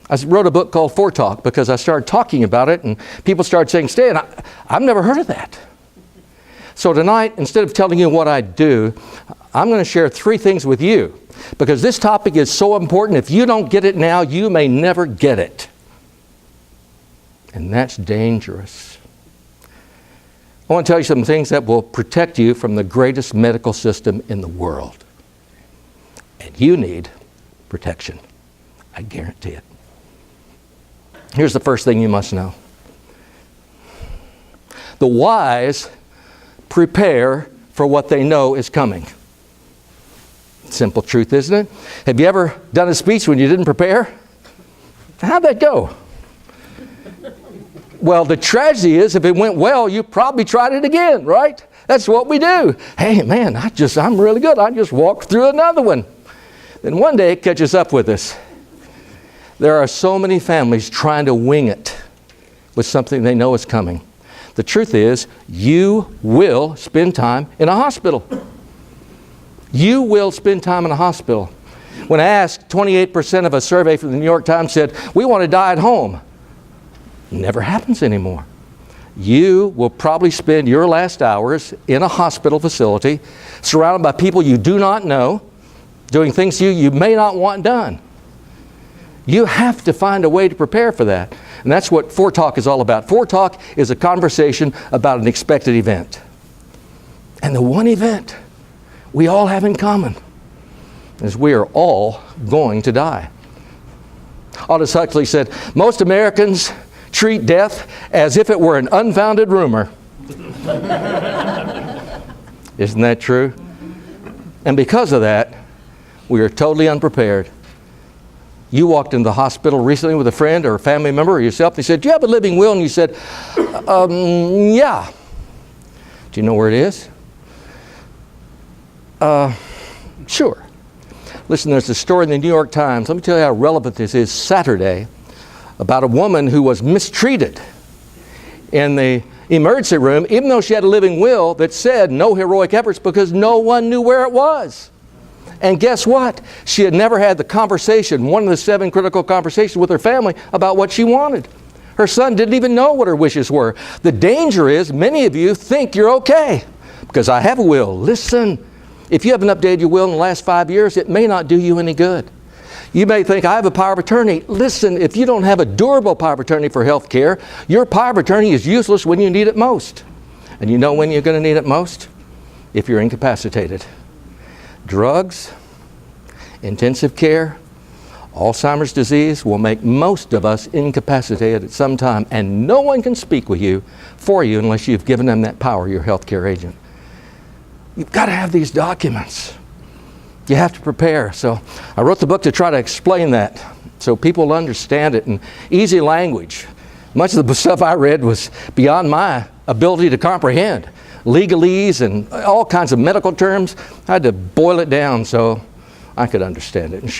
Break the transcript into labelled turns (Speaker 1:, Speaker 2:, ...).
Speaker 1: I wrote a book called ForeTalk because I started talking about it and people started saying, Stan, I've never heard of that. So tonight, instead of telling you what I do, I'm going to share 3 things with you because this topic is so important. If you don't get it now, you may never get it. And that's dangerous. I want to tell you some things that will protect you from the greatest medical system in the world. And you need protection. I guarantee it. Here's the first thing you must know. The wise prepare for what they know is coming. Simple truth, isn't it? Have you ever done a speech when you didn't prepare? How'd that go? Well, the tragedy is if it went well, you probably tried it again, right? That's what we do. Hey, man, I'm really good. I just walked through another one. Then one day it catches up with us. There are so many families trying to wing it with something they know is coming. The truth is, you will spend time in a hospital. You will spend time in a hospital. When I asked, 28% of a survey from the New York Times said, we want to die at home. Never happens anymore. You will probably spend your last hours in a hospital facility, surrounded by people you do not know, doing things you may not want done. You have to find a way to prepare for that. And that's what ForeTalk is all about. ForeTalk is a conversation about an expected event. And the one event we all have in common is we are all going to die. Aldous Huxley said, most Americans treat death as if it were an unfounded rumor. Isn't that true? And because of that, we are totally unprepared. You walked into the hospital recently with a friend or a family member or yourself. They said, do you have a living will? And you said, yeah. Do you know where it is? Sure. Listen, there's a story in the New York Times. Let me tell you how relevant this is. Saturday, about a woman who was mistreated in the emergency room, even though she had a living will that said no heroic efforts because no one knew where it was. And guess what? She had never had the conversation, one of the 7 critical conversations with her family about what she wanted. Her son didn't even know what her wishes were. The danger is many of you think you're okay because I have a will. Listen, if you haven't updated your will in the last 5 years, it may not do you any good. You may think, I have a power of attorney. Listen, if you don't have a durable power of attorney for health care, your power of attorney is useless when you need it most. And you know when you're going to need it most? If you're incapacitated. Drugs, intensive care, Alzheimer's disease will make most of us incapacitated at some time, and no one can speak with you for you unless you've given them that power, your healthcare agent. You've got to have these documents. You have to prepare. So I wrote the book to try to explain that so people will understand it in easy language. Much of the stuff I read was beyond my ability to comprehend. Legalese and all kinds of medical terms. I had to boil it down so I could understand it and share.